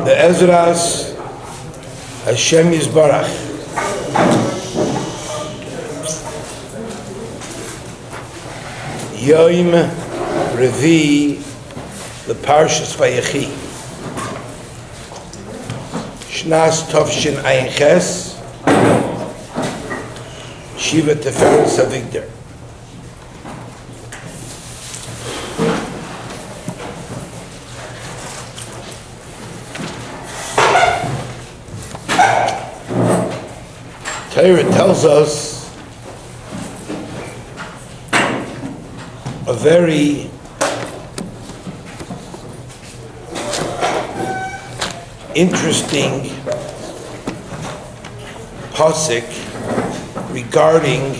The Ezra's Hashem Yisbarach. Yom Revi, the Parshas Vayechi. Shnas Tovshin Ayin Ches, Shiva Tiferes Avigdor. Torah tells us a very interesting pasuk regarding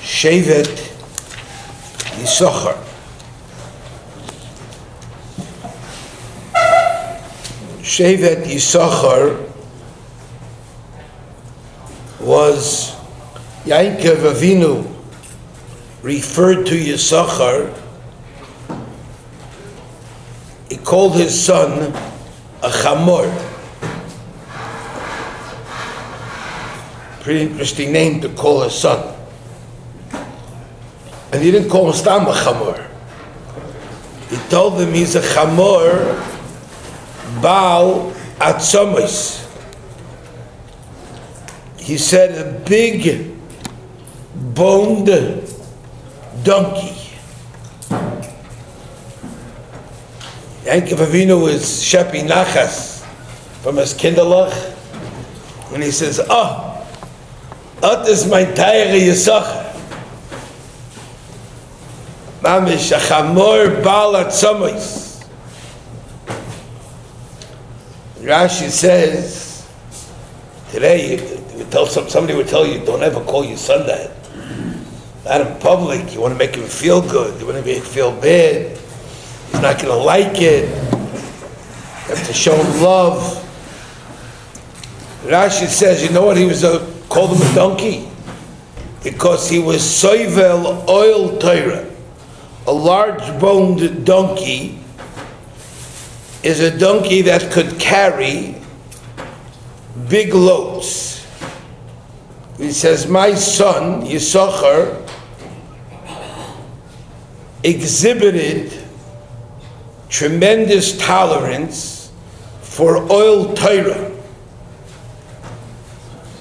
Shevet Yisachar. Shevet Yisachar was Yaakov Avinu referred to Yisachar. He called his son a chamor. Pretty interesting name to call his son. And he didn't call him stam a chamor. He told him he's a chamor Baal Atzomis. He said a big boned donkey. Yaakov Avinu is Shepi Nachas from his kinderlach, and he says, that is my Tayre Yisachar. Mamish a chamor Baal Atzomis. Rashi says, today, somebody would tell you, don't ever call your son that. Not in public. You want to make him feel good. You want to make him feel bad. He's not going to like it. You have to show him love. Rashi says, you know what he was called him a donkey? Because he was soivel oil Torah. A large-boned donkey is a donkey that could carry big loads. He says, my son, Yisachar, exhibited tremendous tolerance for oil Torah.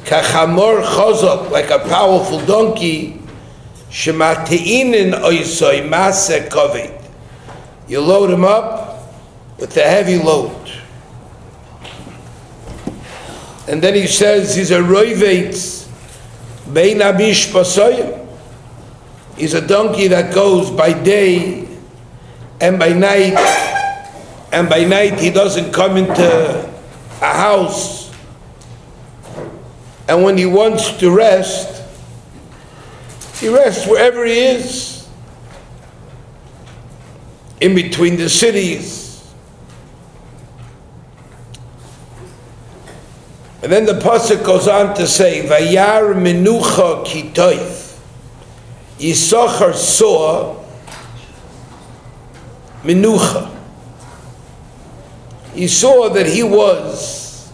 Kachamor chazak, like a powerful donkey, shemateinin oisoi maseh kaved. You load him up with a heavy load. And then he says he's a roivetz bein abish pasoyim. He's a donkey that goes by day and by night, and by night he doesn't come into a house. And when he wants to rest, he rests wherever he is, in between the cities. And then the pasuk goes on to say, Vayar Menucha kitoiv. Yisachar saw Menucha. He saw that he was,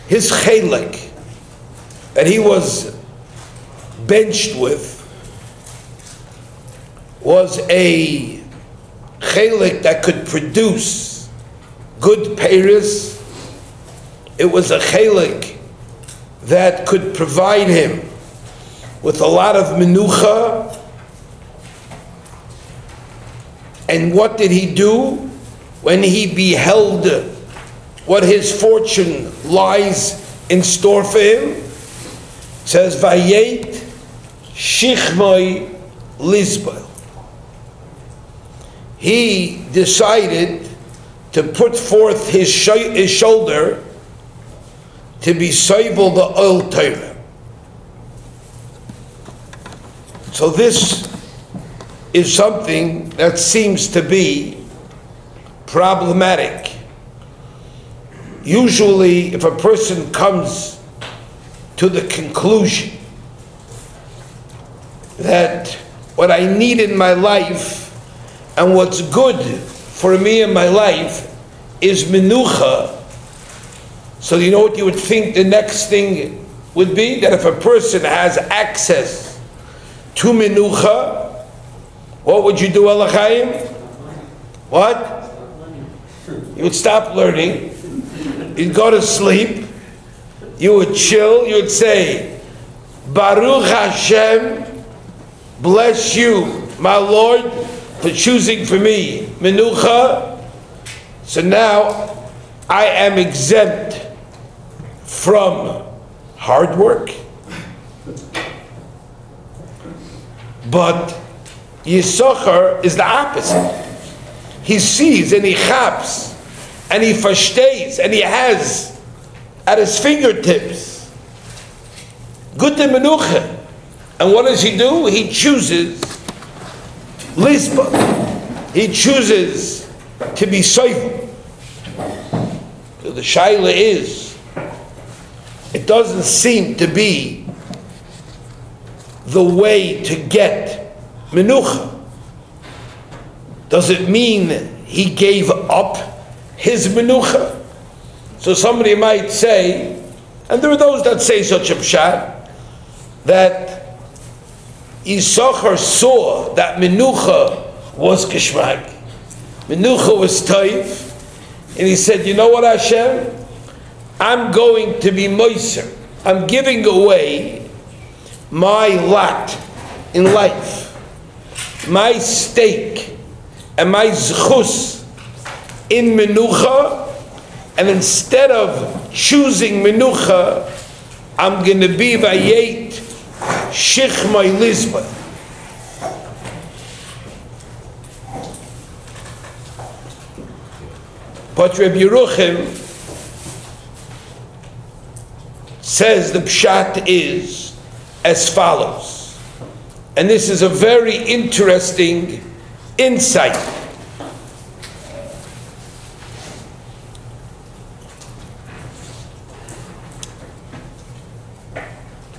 his chelek, that he was benched with, was a chelek that could produce good Tiferes. It was a chelek that could provide him with a lot of Menucha. And what did he do when he beheld what his fortune lies in store for him? It says, Vayet shichmoi lisbel. He decided to put forth his shoulder to be soivel the oil Torah. So this is something that seems to be problematic. Usually, if a person comes to the conclusion that what I need in my life and what's good for me in my life is Menucha, so you know what you would think the next thing would be? That if a person has access to Menucha, what would you do, Elachayim? What? You would stop learning. You'd go to sleep. You would chill. You would say, Baruch Hashem, bless you, my Lord, for choosing for me Menucha. So now I am exempt from hard work. But Yisachar is the opposite. He sees and he chaps and he versteht and he has at his fingertips good Menucha. And what does he do? He chooses Lisba. He chooses to be soifel. So the shaila is, it doesn't seem to be the way to get Menucha. Does it mean he gave up his Menucha? So somebody might say, and there are those that say such a pshat, that Yisachar saw that Menucha was Kishmak. Menucha was Taif. And he said, you know what, Hashem? I'm going to be Moiser. I'm giving away my lot in life, my stake, and my zchus in Menucha. And instead of choosing Menucha, I'm going to be Vayechi Shichmai Lizba. But Rabbi Yeruchim says the pshat is as follows, and this is a very interesting insight.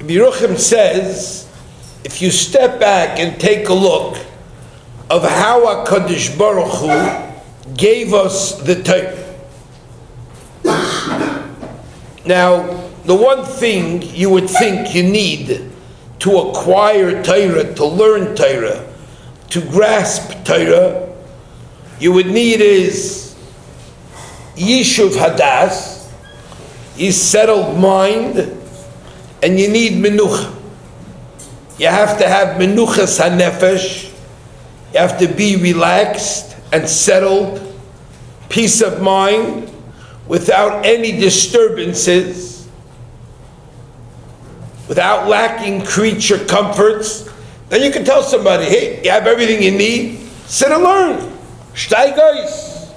Rabbi Yeruchim says, if you step back and take a look of how HaKadosh Baruch Hu gave us the Torah. Now, the one thing you would think you need to acquire Torah, to learn Torah, to grasp Torah, you would need is Yishuv Hadas, a settled mind, and you need Menucha. You have to have Menuchas HaNefesh. You have to be relaxed and settled, peace of mind, without any disturbances, without lacking creature comforts. Then you can tell somebody, hey, you have everything you need, sit and learn. Steig aus.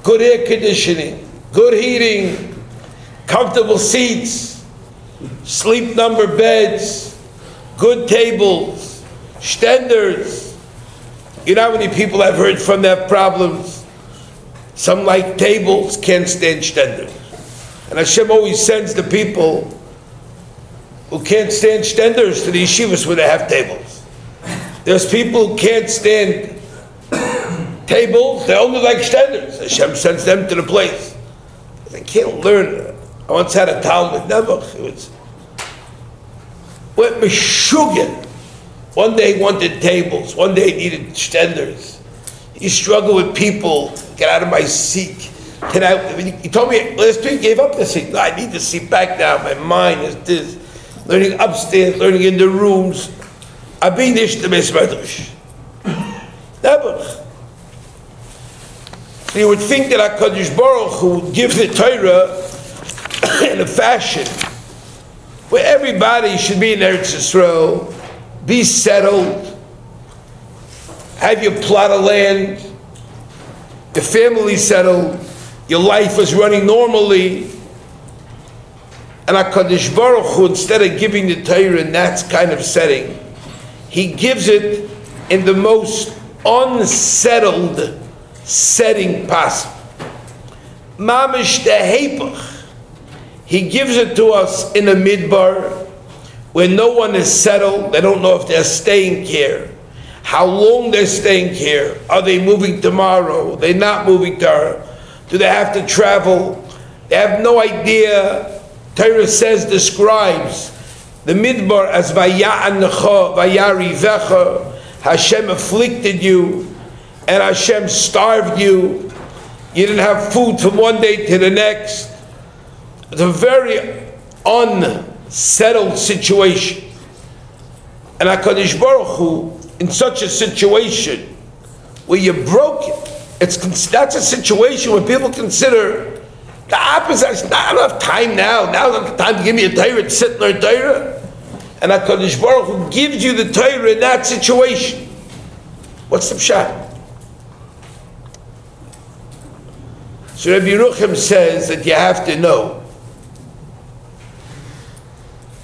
Good air conditioning, good heating, comfortable seats, sleep number beds, good tables, stenders. You know how many people I've heard from that problems? Some like tables, can't stand stenders. And Hashem always sends the people who can't stand stenders to the yeshivas where they have tables. There's people who can't stand tables, they only like stenders. Hashem sends them to the place. They can't learn. I once had a Talmud Nebuch. It was went Meshuggah. One day he wanted tables, one day he needed stenders. He struggled with people, get out of my seat. He told me last week he gave up the seat. No, I need the seat back now, my mind is this. Learning upstairs, learning in the rooms. I've been this to Medrash. So you would think that HaKadosh Baruch Hu would give the Torah in a fashion where everybody should be in Eretz Yisrael, be settled, have your plot of land, your family settled, your life was running normally. And HaKadosh Baruch Hu, instead of giving the Torah in that kind of setting, He gives it in the most unsettled setting possible. mamish the hepach. He gives it to us in a midbar where no one is settled. They don't know if they're staying here, how long they're staying here. Are they moving tomorrow? They're not moving tomorrow. Do they have to travel? They have no idea. Torah says, describes the midbar as vaya'anecha, vayarivecha. Hashem afflicted you, and Hashem starved you. You didn't have food from one day to the next. It's a very unsettled situation. And HaKadosh Baruch Hu, in such a situation where you're broken, that's a situation where people consider the opposite. I don't have time now. Now I don't have time to give me a Torah to sit in our Torah. And HaKadosh Baruch Hu gives you the Torah in that situation. What's the pshat? So Rabbi Yerucham says that you have to know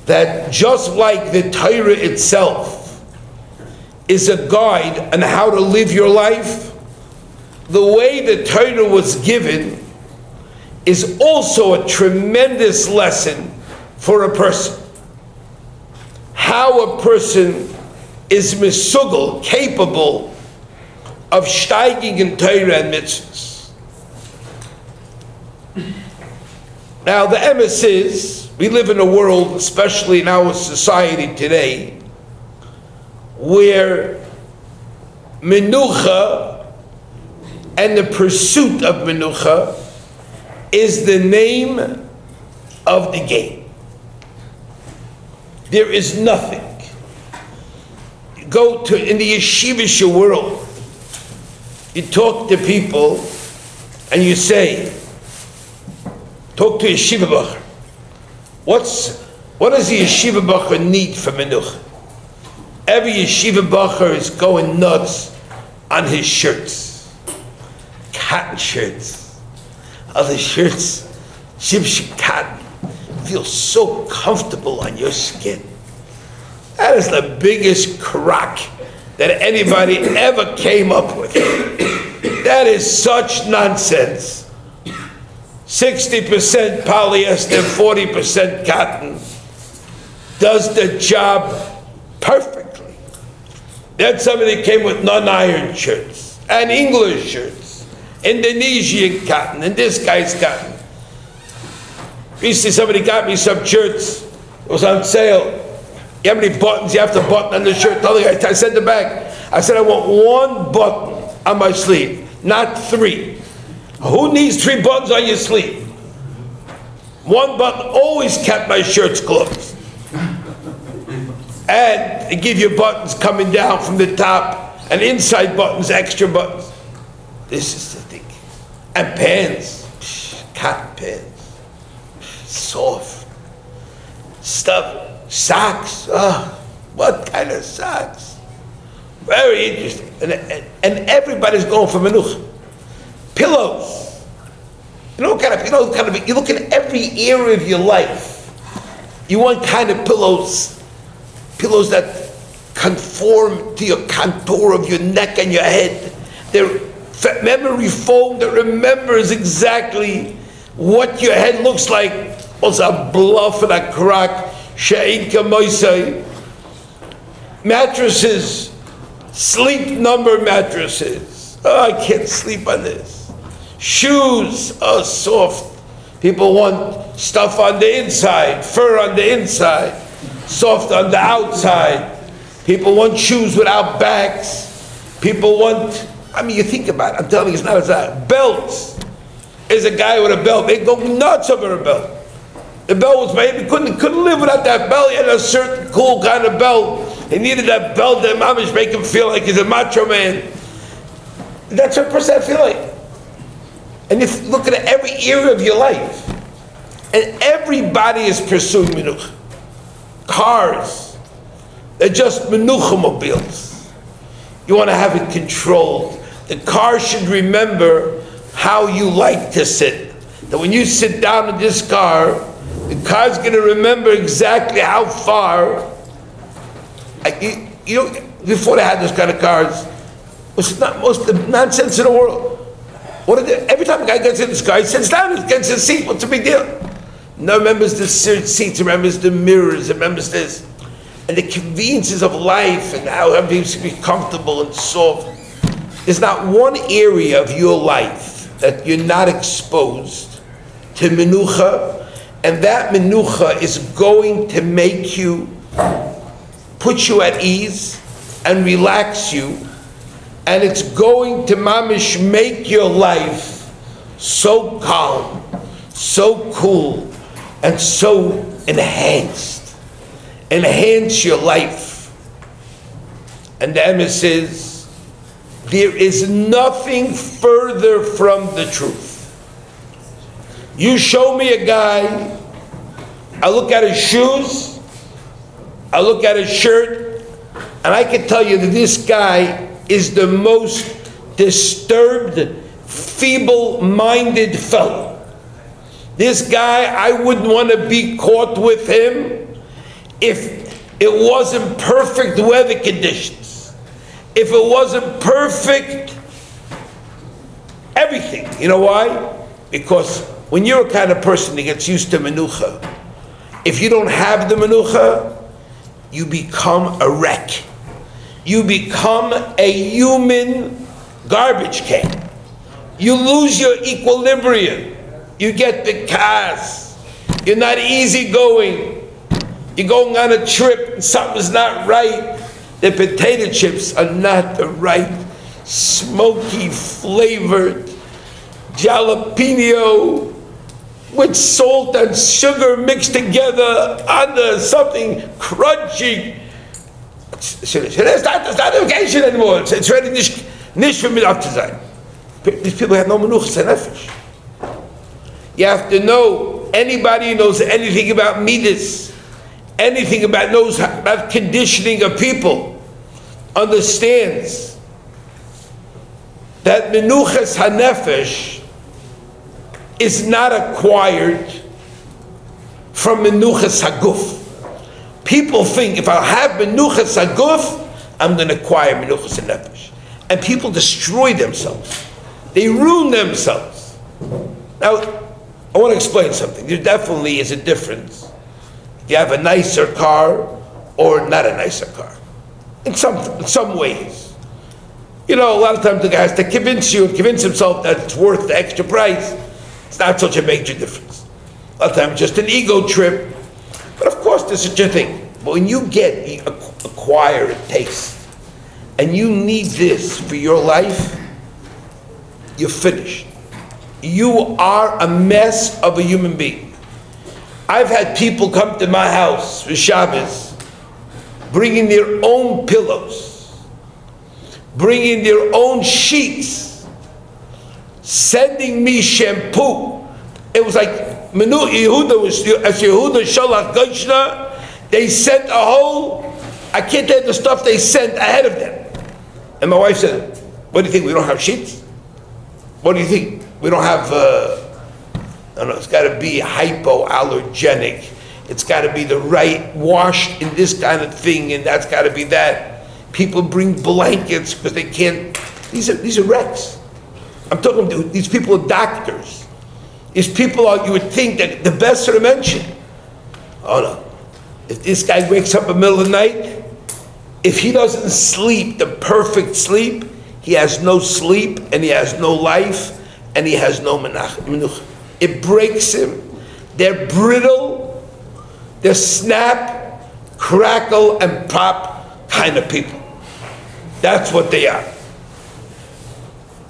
that just like the Torah itself is a guide on how to live your life, the way the Torah was given is also a tremendous lesson for a person. How a person is misugel, capable of steiging in Torah and mitzvahs. Now the emes is, we live in a world, especially in our society today, where Menucha and the pursuit of Menucha is the name of the game. There is nothing. You go to, in the yeshivish world, you talk to people and you say, talk to a yeshiva bacher. What does the yeshiva bacher need for Menucha? Every yeshiva bacher is going nuts on his shirts. Cotton shirts. Other shirts, Egyptian cotton. Feel so comfortable on your skin. That is the biggest crock that anybody ever came up with. That is such nonsense. 60% polyester, 40% cotton does the job perfectly. Then somebody came with non-iron shirts and English shirts, Indonesian cotton, and this guy's cotton. Recently somebody got me some shirts. It was on sale. How many buttons you have to button on the shirt? The other guy, I sent it back. I said, I want one button on my sleeve, not three. Who needs 3 buttons on your sleeve? One button always kept my shirts closed. And they give you buttons coming down from the top, and inside buttons, extra buttons. This is the thing. And pants, cotton pants. Soft stuff, socks. Oh, what kind of socks? Very interesting. And everybody's going for Menucha. Pillows. You know what kind of you look at every area of your life. You want kind of pillows that conform to your contour of your neck and your head. They're memory foam that remembers exactly what your head looks like. Was a bluff and a crack. She'ein kamoisai. Mattresses, sleep number mattresses. Oh, I can't sleep on this. Shoes, oh, soft. People want stuff on the inside, fur on the inside, soft on the outside. People want shoes without backs. People want, I mean, you think about it, I'm telling you, it's not as that. Belts. There's a guy with a belt. They go nuts over a belt. The belt was made, he couldn't live without that belt. He had a certain cool kind of belt. He needed that belt that mamish make him feel like he's a macho man. That's what a person feel like. And if you look at every area of your life, and everybody is pursuing Menucha. Cars, they're just Menucha mobiles. You want to have it controlled. The car should remember how you like to sit. That when you sit down in this car, the car's going to remember exactly how far. You know, before they had those kind of cars, it was not most of the nonsense in the world. Every time a guy gets in this car, he sits down, he gets his seat. What's the big deal? No, remembers the seats, remembers the mirrors, remembers this. And the conveniences of life and how everything should be comfortable and soft. There's not one area of your life that you're not exposed to Menucha, and that Menucha is going to make you, put you at ease and relax you, and it's going to mamish make your life so calm, so cool, and so enhanced. Enhance your life. And the emes is, there is nothing further from the truth. You show me a guy, I look at his shoes, I look at his shirt, and I can tell you that this guy is the most disturbed, feeble-minded fellow. This guy, I wouldn't want to be caught with him if it wasn't perfect weather conditions, if it wasn't perfect everything. You know why? Because when you're a kind of person that gets used to Menucha, if you don't have the Menucha, you become a wreck. You become a human garbage can. You lose your equilibrium. You get the cast. You're not easygoing. You're going on a trip and something's not right. The potato chips are not the right smoky flavored jalapeno with salt and sugar mixed together under something crunchy. It's not an occasion anymore. It's ready nicht für mich aufzusein. These people have no menuchas and nefesh. You have to know, anybody who knows anything about midas, anything about knows about conditioning of people, understands that menuchas hanefesh is not acquired from menuchas haguf. People think if I have menuchas haguf, I'm going to acquire menuchas hanefesh, and people destroy themselves. They ruin themselves. Now, I want to explain something. There definitely is a difference. You have a nicer car or not a nicer car. In some ways. You know, a lot of times the guy has to convince you and convince himself that it's worth the extra price. It's not such a major difference. A lot of times it's just an ego trip. But of course there's such a thing. But when you acquire a taste, and you need this for your life, you're finished. You are a mess of a human being. I've had people come to my house for Shabbos, bringing their own pillows, bringing their own sheets, sending me shampoo. It was like Yehuda was as Yehuda Shalach Goshna. They sent a whole. I can't tell you the stuff they sent ahead of them. And my wife said, "What do you think? We don't have sheets? What do you think? We don't have, I don't know, it's got to be hypoallergenic. It's got to be the right, washed in this kind of thing, and that's got to be that. People bring blankets because they can't, these are wrecks. I'm talking to, these people are doctors. These people are, you would think that the best are to mention. Oh no, if this guy wakes up in the middle of the night, if he doesn't sleep the perfect sleep, he has no sleep, and he has no life, and he has no menucha. It breaks him. They're brittle, they're snap, crackle, and pop kind of people. That's what they are.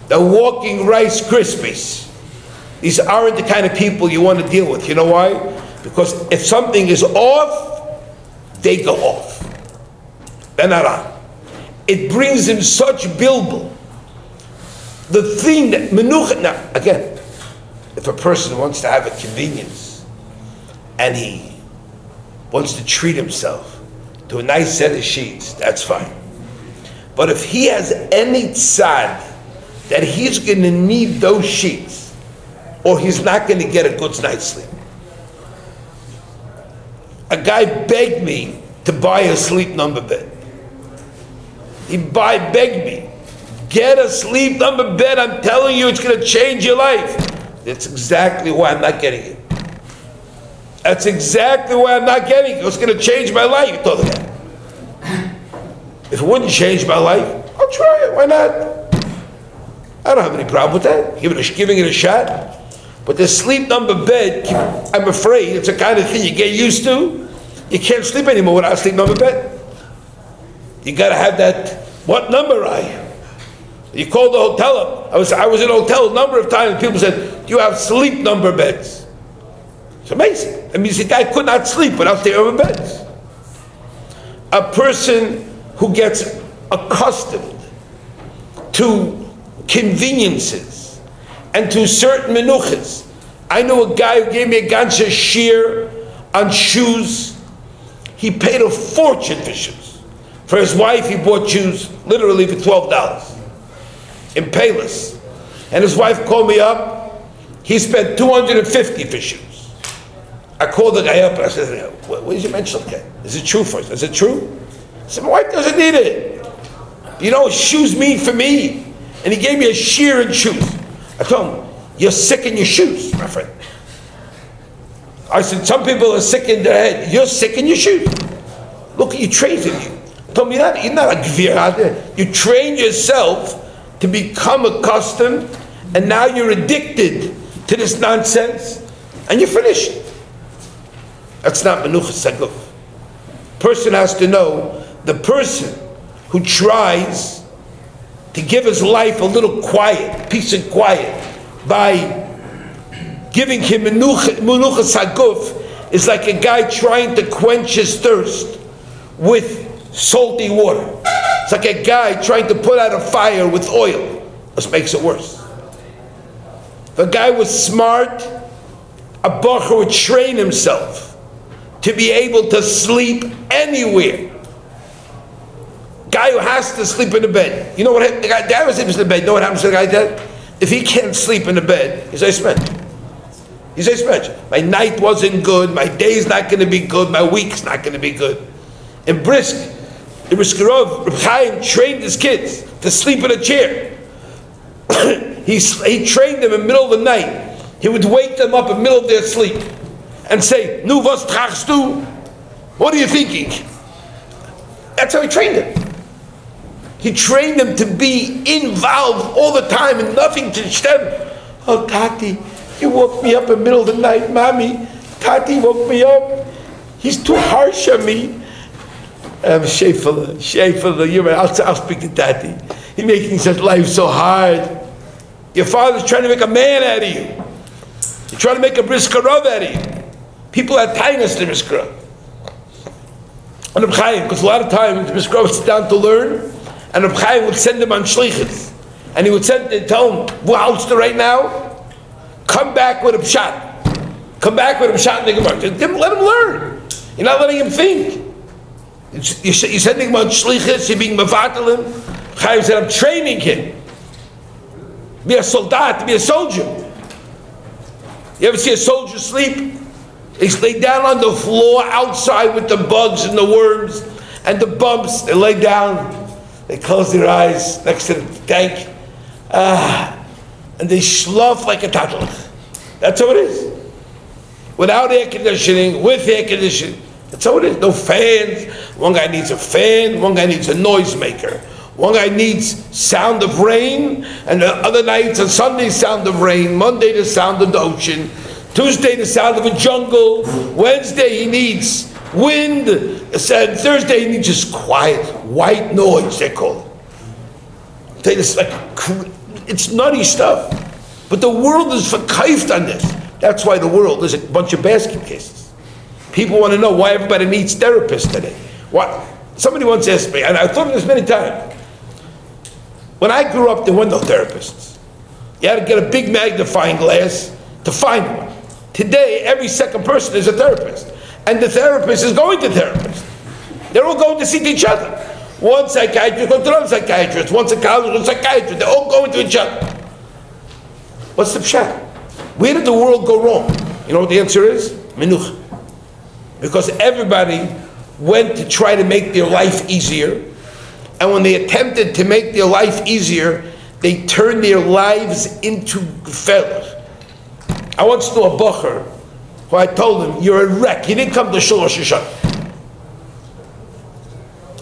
They're walking Rice Krispies. These aren't the kind of people you want to deal with. You know why? Because if something is off, they go off. They're not on. It brings him such bilbil. The thing that menucha, now again, if a person wants to have a convenience and he wants to treat himself to a nice set of sheets, that's fine. But if he has any tzad that he's going to need those sheets, or he's not going to get a good night's sleep. A guy begged me to buy a sleep number bed. He begged me, Get a sleep number bed. I'm telling you, it's going to change your life. That's exactly why I'm not getting it. That's exactly why I'm not getting it. It's going to change my life. You told me that. If it wouldn't change my life, I'll try it. Why not? I don't have any problem with that. Giving it a shot. But the sleep number bed, I'm afraid, it's a kind of thing you get used to. You can't sleep anymore without a sleep number bed. You got to have that. What number are you? You called the hotel up. I was in a hotel a number of times. People said, "Do you have sleep number beds?" It's amazing. That means the guy could not sleep without sleep number beds. A person who gets accustomed to conveniences and to certain menuchas. I know a guy who gave me a ganze shear on shoes. He paid a fortune for shoes. For his wife, he bought shoes literally for $12 in Payless. And his wife called me up. He spent $250 for shoes. I called the guy up and I said, "What did you mention? Is it true first? Is it true?" I said, "My wife doesn't need it. You know what shoes mean for me?" And he gave me a shear in shoes. I told him, "You're sick in your shoes, my friend." I said, "Some people are sick in their head. You're sick in your shoes. Look at you training you." I told me, you're not a gvir. You train yourself to become accustomed, and now you're addicted to this nonsense, and you're finished. That's not menucha saguf. Person has to know, the person who tries to give his life a little quiet, peace and quiet, by giving him menucha saguf, is like a guy trying to quench his thirst with salty water. It's like a guy trying to put out a fire with oil. This makes it worse. If a guy was smart, a bacher would train himself to be able to sleep anywhere. Guy who has to sleep in the bed. You know what? The guy who sleeps in the bed, you know what happens to the guy that? If he can't sleep in the bed, he's a smench. He's a smench. My night wasn't good, my day's not going to be good, my week's not going to be good. In Brisk, the Briskirov, Reb Chaim trained his kids to sleep in a chair. He trained them in the middle of the night. He would wake them up in the middle of their sleep and say, "Nu was trachst du? What are you thinking?" That's how he trained them. He trained them to be involved all the time and nothing to them. "Oh, Tati, you woke me up in the middle of the night. Mommy, Tati woke me up. He's too harsh on me." Shefala, you're right. I'll speak to Tati. He's making such life so hard. Your father's trying to make a man out of you. He's trying to make a briskarov out of you. People are tying us to briskarov. And Reb Chaim, because a lot of times briskarov would sit down to learn, and Reb Chaim would send him on shlichus, and he would tell him, "What's right now? Come back with a pshat. Come back with a pshat in the Gemara. Let him learn. You're not letting him think. You're sending him on shlichus, you're being mevatel him." Chaim said, "I'm training him. Be a soldat, be a soldier." You ever see a soldier sleep? They lay down on the floor outside with the bugs and the worms and the bumps. They lay down, they close their eyes next to the tank, and they slough like a tatler. That's how it is. Without air conditioning, with air conditioning. That's how it is. No fans. One guy needs a fan, one guy needs a noisemaker. One guy needs sound of rain, and the other nights on Sunday sound of rain, Monday the sound of the ocean, Tuesday the sound of a jungle, Wednesday he needs wind, and Thursday he needs just quiet, white noise, they call it. I tell you, it's nutty stuff. But the world is verkauft on this. That's why the world is a bunch of basket cases. People want to know why everybody needs therapists today. What? Somebody once asked me, and I've thought of this many times. When I grew up, there were no therapists. You had to get a big magnifying glass to find one. Today, every second person is a therapist. And the therapist is going to therapists. They're all going to see each other. One psychiatrist goes to another psychiatrist. One psychologist goes to a psychiatrist. They're all going to each other. What's the pshat? Where did the world go wrong? You know what the answer is? Menucha. Because everybody went to try to make their life easier, And when they attempted to make their life easier, they turned their lives into gefelach. I once knew a bocher who I told him, you're a wreck. You didn't come to shul Rosh Hashanah.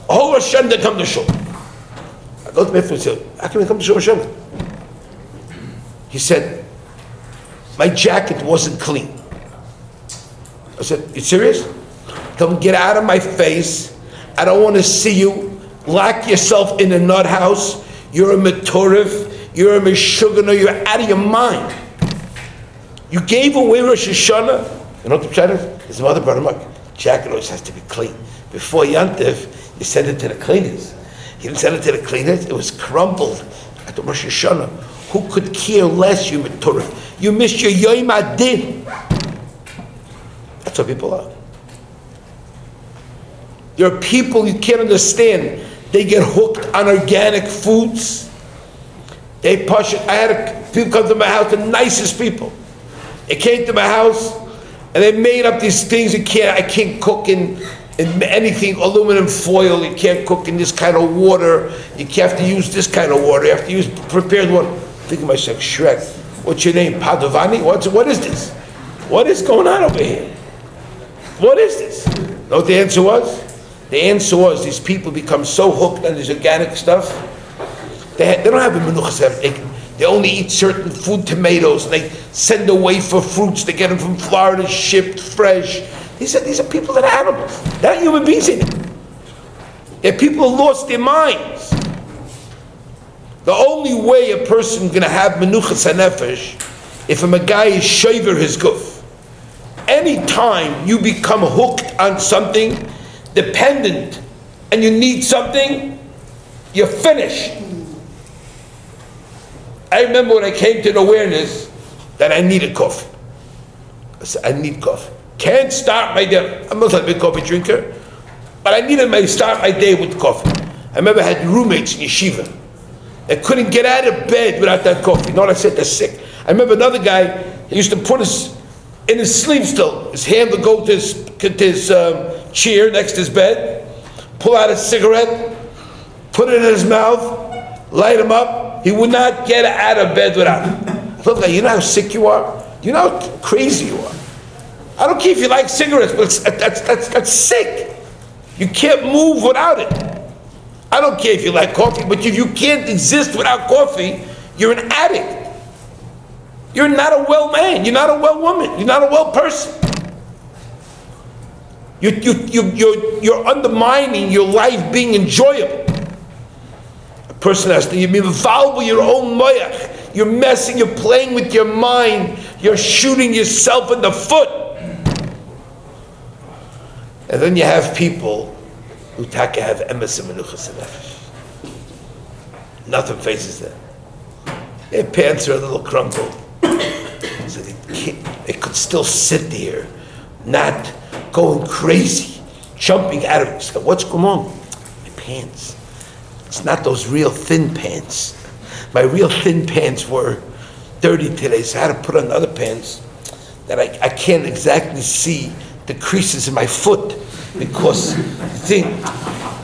A whole Rosh Hashanah didn't come to shul. I go to him and said, how can we come to shul Rosh Hashanah? He said, my jacket wasn't clean. I said, you serious? Tell him, get out of my face. I don't want to see you. Lock yourself in a nut house. You're a metorif. You're a meshugana. You're out of your mind. You gave away Rosh Hashanah. You know what the pshat is? His mother brought him up. Jacket always has to be clean. Before Yantiv, you send it to the cleaners. He didn't send it to the cleaners. It was crumpled at the Rosh Hashanah. Who could care less, you metorif? You missed your Yom Adin. That's what people are. There are people you can't understand. They get hooked on organic foods. They push it. I had people come to my house, the nicest people. They came to my house and they made up these things. I can't cook in anything, aluminum foil. You can't cook in this kind of water. You have to use this kind of water. You have to use prepared water. I'm thinking to myself, Shrek, what's your name? Padovani? What is this? What is going on over here? What is this? You know what the answer was? The answer was these people become so hooked on this organic stuff. They don't have a menucha. They only eat certain food, tomatoes, and they send away for fruits. They get them from Florida, shipped, fresh. These are people that are animals. They're not human beings in it. They're people who lost their minds. The only way a person is going to have menuchas hanefesh if a guy is shaver his guf. Anytime you become hooked on something, dependent, and you need something, you're finished. I remember when I came to the awareness that I needed coffee. I said, I need coffee. Can't start my day. I'm not a big coffee drinker, but I needed to start my day with coffee. I remember I had roommates in yeshiva that couldn't get out of bed without that coffee. You know what I said? They're sick. I remember another guy, he used to put in his sleeve still, his hand would go to his chair next to his bed, pull out a cigarette, put it in his mouth, light him up. He would not get out of bed without it. I thought, you know how sick you are? You know how crazy you are? I don't care if you like cigarettes, but that's sick. You can't move without it. I don't care if you like coffee, but if you can't exist without coffee, you're an addict. You're not a well man. You're not a well woman. You're not a well person. You're undermining your life being enjoyable. A person has to be involved with your own moyach. You're messing, you're playing with your mind. You're shooting yourself in the foot. And then you have people who have emes and menuchas hanefesh. Nothing faces them. Their pants are a little crumpled. So they could still sit there, not going crazy, jumping out of it. So what's going on? My pants. It's not those real thin pants. My real thin pants were dirty today, so I had to put on other pants that I can't exactly see the creases in my foot because the thing,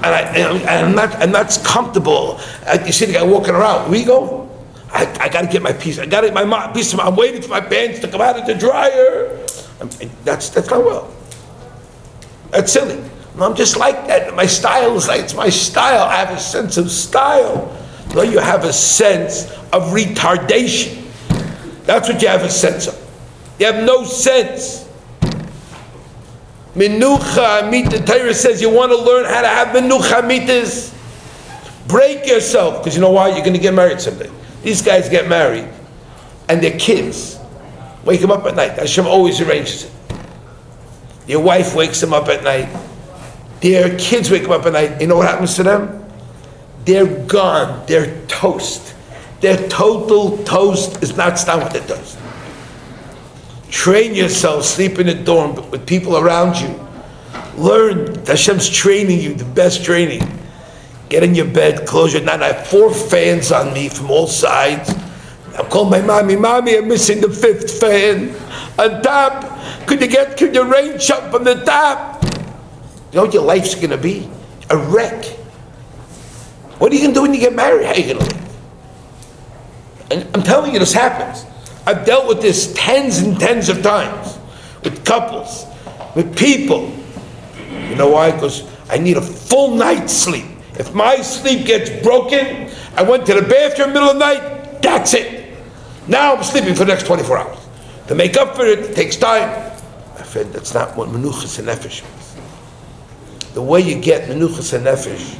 and I'm not comfortable. You see the guy walking around. Where you go? I got to get my piece. I got to get my piece. I'm waiting for my pants to come out of the dryer. That's not well. That's silly. No, I'm just like that. My style is like, it's my style. I have a sense of style. No, you have a sense of retardation. That's what you have a sense of. You have no sense. Menucha amita. Tiferes says you want to learn how to have menucha amitas. Break yourself, because you know why? You're going to get married someday. These guys get married, and their kids wake them up at night. Hashem always arranges it. Your wife wakes them up at night. Their kids wake them up at night. You know what happens to them? They're gone. They're toast. Their total toast is not stop with the toast. Train yourself, sleep in a dorm with people around you. Learn. Hashem's training you, the best training. Get in your bed, close your night. I have 4 fans on me from all sides. I'm calling my mommy, I'm missing the 5th fan. On top, could you rain jump from the top? You know what your life's gonna be? A wreck. What are you going to do when you get married? How are you going to live? And I'm telling you, this happens. I've dealt with this tens and tens of times, with couples, with people. You know why? Because I need a full night's sleep. If my sleep gets broken, I went to the bathroom in the middle of the night, that's it. Now I'm sleeping for the next 24 hours. To make up for it, it takes time. My friend, that's not what Menucha and Nefesh means. The way you get Menucha and Nefesh,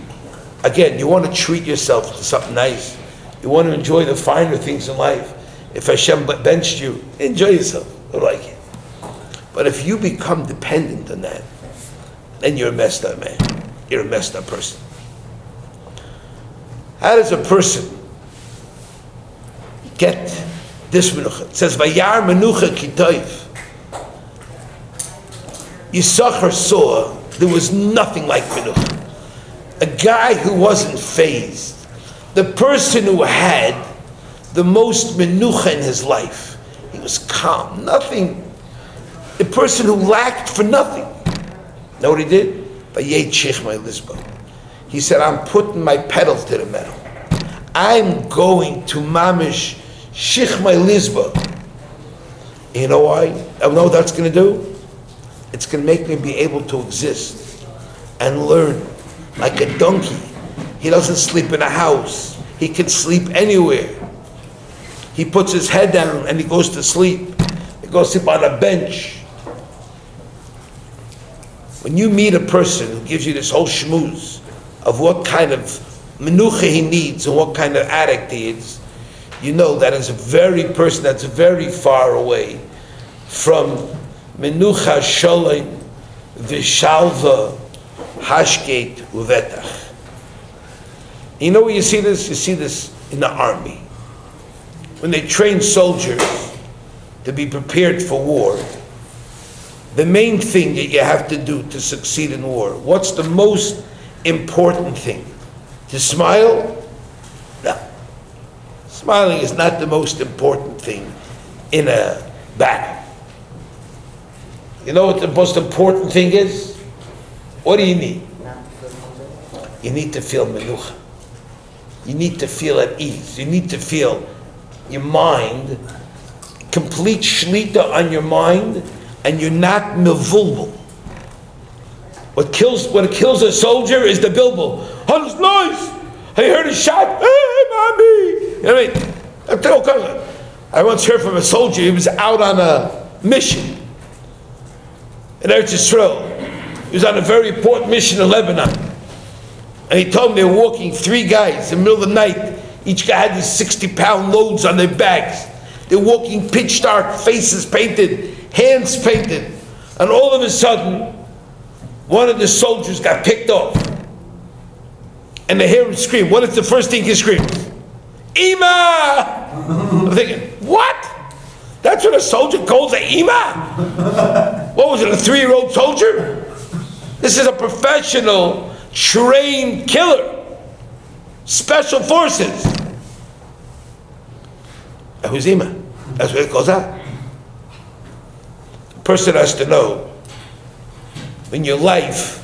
again, you want to treat yourself to something nice. You want to enjoy the finer things in life. If Hashem benched you, enjoy yourself. I like it. But if you become dependent on that, then you're a messed up man. You're a messed up person. How does a person get this menucha? It says, Vayar menucha kitoiv. Yisachar saw there was nothing like menucha. A guy who wasn't fazed. The person who had the most menucha in his life. He was calm. Nothing. The person who lacked for nothing. Know what he did? Vayechi. He said, I'm putting my pedal to the metal. I'm going to mamish shichmai lizba. You know why? I know what that's going to do? It's going to make me be able to exist and learn like a donkey. He doesn't sleep in a house. He can sleep anywhere. He puts his head down and he goes to sleep. He goes to sleep on a bench. When you meet a person who gives you this whole schmooze of what kind of menucha he needs and what kind of addict he is, you know that is a very person that's very far away from menucha sholem v'shalva hashket uvetach. You know where you see this? You see this in the army. When they train soldiers to be prepared for war, the main thing that you have to do to succeed in war, what's the most important thing? To smile? No. Smiling is not the most important thing in a battle. You know what the most important thing is? What do you need? You need to feel menucha. You need to feel at ease. You need to feel your mind, complete SHLITA on your mind, and you're not mevulbul. What kills a soldier is the bilbul. Oh, it's nice. I heard a shot. Hey, mommy. You know what I mean? I once heard from a soldier. He was out on a mission in Yisroel. He was on a very important mission in Lebanon. And he told me they were walking 3 guys in the middle of the night. Each guy had these 60-pound loads on their backs. They're walking pitch dark, faces painted, hands painted. And all of a sudden, one of the soldiers got picked off. And they hear him scream. What is the first thing he screams? Ima! I'm thinking, what? That's what a soldier calls an Ima? What was it, a 3-year-old soldier? This is a professional, trained killer. Special forces. And who's Ima? That's what it calls out. The person has to know when your life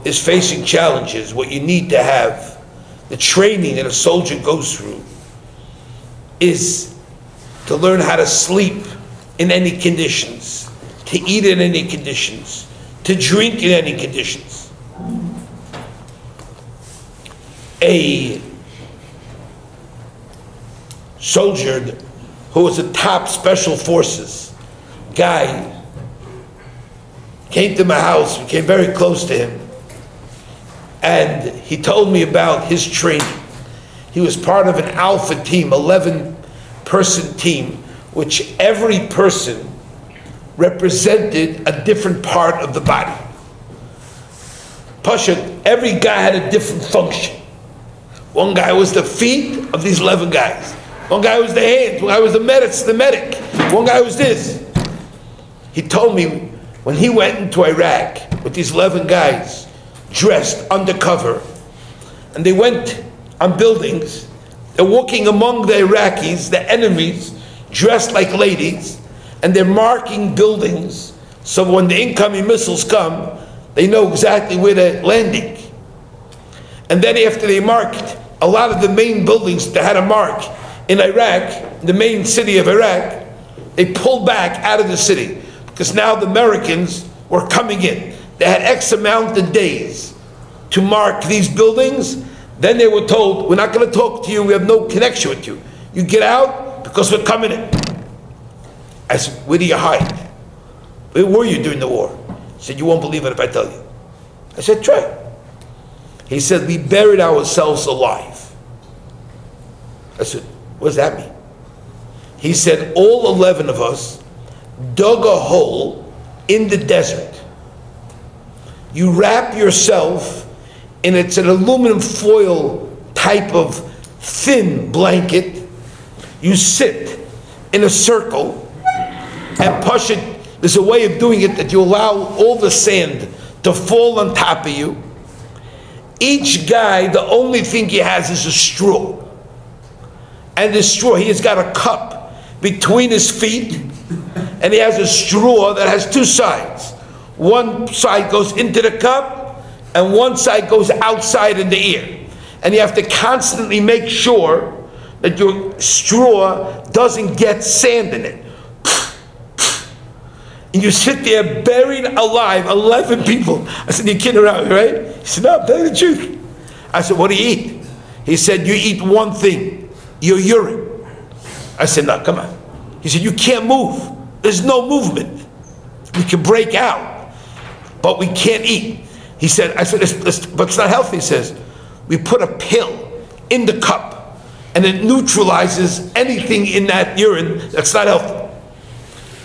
is facing challenges, what you need to have, the training that a soldier goes through, is to learn how to sleep in any conditions, to eat in any conditions, to drink in any conditions. A soldier who was a top special forces guy came to my house, became very close to him, and he told me about his training. He was part of an alpha team, 11-person team, which every person represented a different part of the body. Pasha, every guy had a different function. One guy was the feet of these 11 guys. One guy was the hands. One guy was the medic. One guy was this. He told me when he went into Iraq with these 11 guys dressed undercover, and they went on buildings, they're walking among the Iraqis, the enemies, dressed like ladies, and they're marking buildings so when the incoming missiles come, they know exactly where they're landing. And then after they marked, a lot of the main buildings that had a mark in Iraq, the main city of Iraq, they pulled back out of the city because now the Americans were coming in. They had X amount of days to mark these buildings. Then they were told, we're not going to talk to you, we have no connection with you. You get out because we're coming in. I said, where do you hide? Where were you during the war? He said, you won't believe it if I tell you. I said, try. He said, we buried ourselves alive. I said, what does that mean? He said, all 11 of us dug a hole in the desert. You wrap yourself in it's an aluminum foil type of thin blanket. You sit in a circle and push it. There's a way of doing it that you allow all the sand to fall on top of you. Each guy, the only thing he has is a straw. And the straw, he has got a cup between his feet, and he has a straw that has two sides. One side goes into the cup, and one side goes outside in the ear. And you have to constantly make sure that your straw doesn't get sand in it. And you sit there buried alive, 11 people. I said, you're kidding around, right? He said, no, I'm telling the truth. I said, what do you eat? He said, you eat one thing, your urine. I said, no, come on. He said, you can't move. There's no movement. We can break out, but we can't eat. He said, I said, but it's not healthy. He says, we put a pill in the cup, and it neutralizes anything in that urine that's not healthy.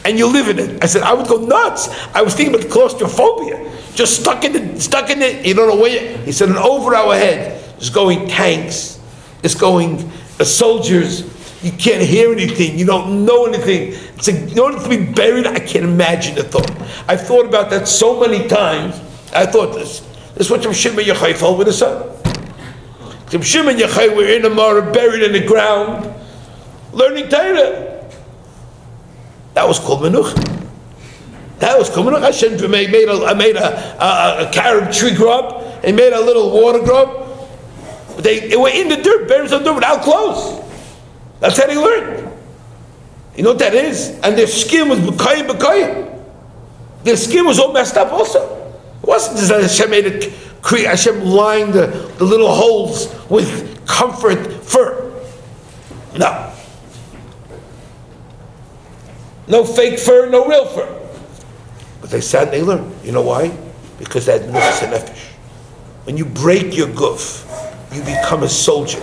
And you live in it. I said, I would go nuts. I was thinking about claustrophobia. Just stuck in it, you don't know where. He said, and over our head is going tanks, it's going soldiers. You can't hear anything, you don't know anything. It's like, in order to be buried, I can't imagine the thought. I thought about that so many times. I thought this is what Reb Shimon Yochai felt with his son. Reb Shimon Yochai were in a Mara, buried in the ground, learning Torah. That was called Menucha. That was called Menucha. Hashem made a carob tree grow up. He made a little water grow up. They were in the dirt, buried in the dirt without clothes. That's how they learned. You know what that is? And their skin was b'kayim. Their skin was all messed up also. It wasn't just that Hashem made it, Hashem lined the little holes with comfort fur. No. No fake fur, no real fur. But they sat and they learned. You know why? Because that Menucha nefesh. When you break your guf, you become a soldier.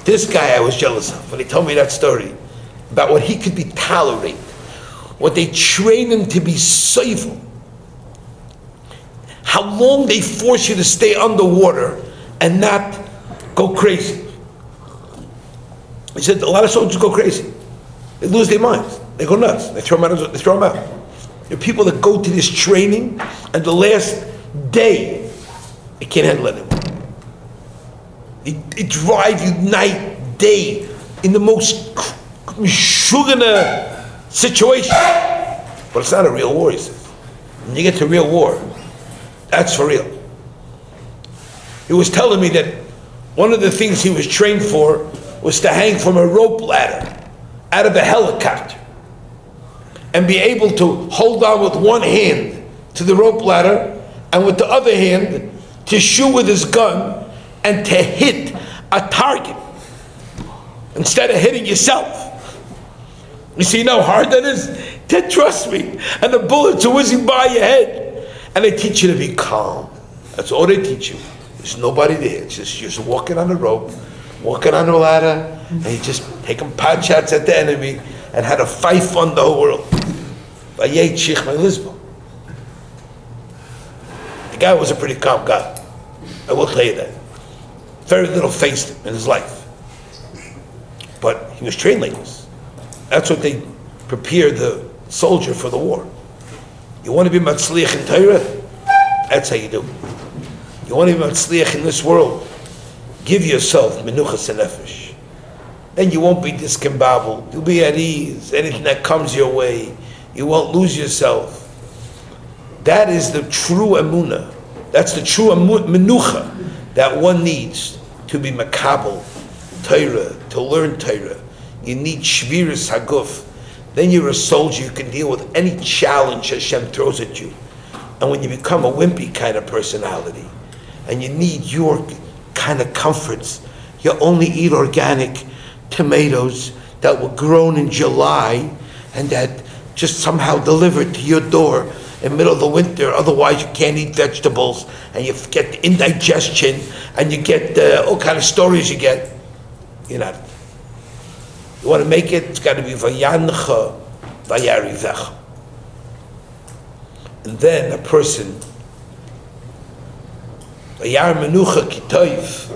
This guy I was jealous of when he told me that story about what he could be tolerate, what they train him to be civil, how long they force you to stay underwater and not go crazy. He said a lot of soldiers go crazy. They lose their minds. They go nuts. They throw them out. They throw them out. There are people that go to this training, and the last day, they can't handle it anymore. It drives you night, day, in the most shugana situation. But it's not a real war, he says. When you get to real war, that's for real. He was telling me that one of the things he was trained for was to hang from a rope ladder out of a helicopter and be able to hold on with one hand to the rope ladder and with the other hand to shoot with his gun and to hit a target instead of hitting yourself. You see how hard that is? Trust me. And the bullets are whizzing by your head. And they teach you to be calm. That's all they teach you. There's nobody there. It's just you're walking on the rope, walking on the ladder, and you just taking pot shots at the enemy and how to fight on the whole world. Vayechi, the guy was a pretty calm guy. I will tell you that. Very little faced him in his life. But he was trained like this. That's what they prepare the soldier for the war. You want to be matzliach in Torah? That's how you do. You want to be matzliach in this world? Give yourself menucha nefesh. Then you won't be discombobbled. You'll be at ease. Anything that comes your way, you won't lose yourself. That is the true emunah. That's the true menucha that one needs to be makabel Torah, to learn Torah. You need shviras haguf. Then you're a soldier. You can deal with any challenge Hashem throws at you. And when you become a wimpy kind of personality, and you need your kind of comforts, you only eat organic tomatoes that were grown in July and that just somehow delivered to your door in the middle of the winter. Otherwise you can't eat vegetables, and you get indigestion, and you get all kind of stories you get. You're not. You want to make it, it's got to be vayancha vayarivecha. And then a person, vayar menucha kitoiv,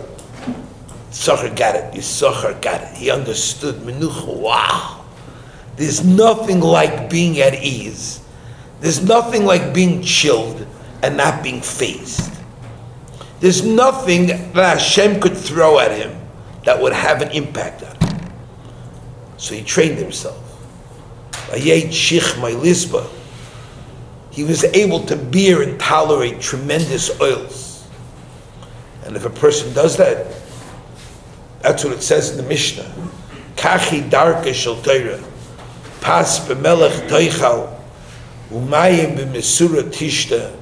Tzachar got it, Yisroel got it. He understood menucha. Wow. There's nothing like being at ease. There's nothing like being chilled and not being phased. There's nothing that Hashem could throw at him that would have an impact on him. So he trained himself. Vayechi my lisba. He was able to bear and tolerate tremendous oils. And if a person does that, that's what it says in the Mishnah. Kachi darka shel Torah, pas b'melech toichal, umayim b'mesura tishta,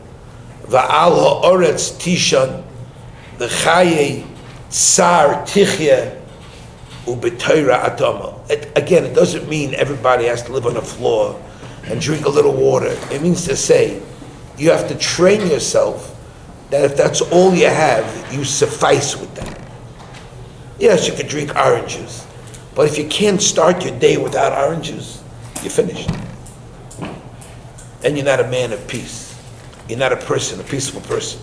va'al ha'oretz tishan, v'chaye tsar tichya, u'b'toira atama. Again, it doesn't mean everybody has to live on the floor and drink a little water. It means to say, you have to train yourself that if that's all you have, you suffice with that. Yes, you could drink oranges, but if you can't start your day without oranges, you're finished. And you're not a man of peace. You're not a person, a peaceful person.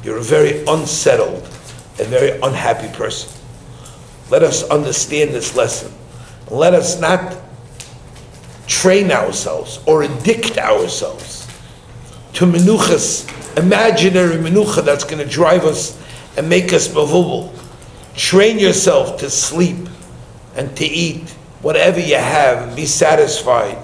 You're a very unsettled, a very unhappy person. Let us understand this lesson. Let us not train ourselves or addict ourselves to menuchas, imaginary menucha that's going to drive us and make us mavubal. Train yourself to sleep and to eat whatever you have and be satisfied,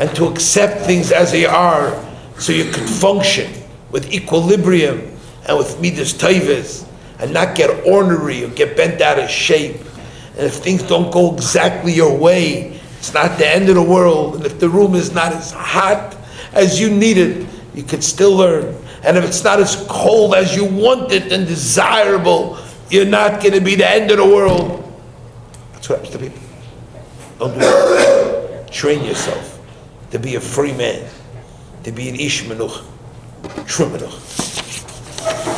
and to accept things as they are so you can function with equilibrium and with midas Tiferes and not get ornery or get bent out of shape. And if things don't go exactly your way, it's not the end of the world. And if the room is not as hot as you need it, you can still learn. And if it's not as cold as you want it and desirable, you're not going to be the end of the world. That's what happens to people. Don't do it. Train yourself to be a free man, to be an ish menucha, true menucha.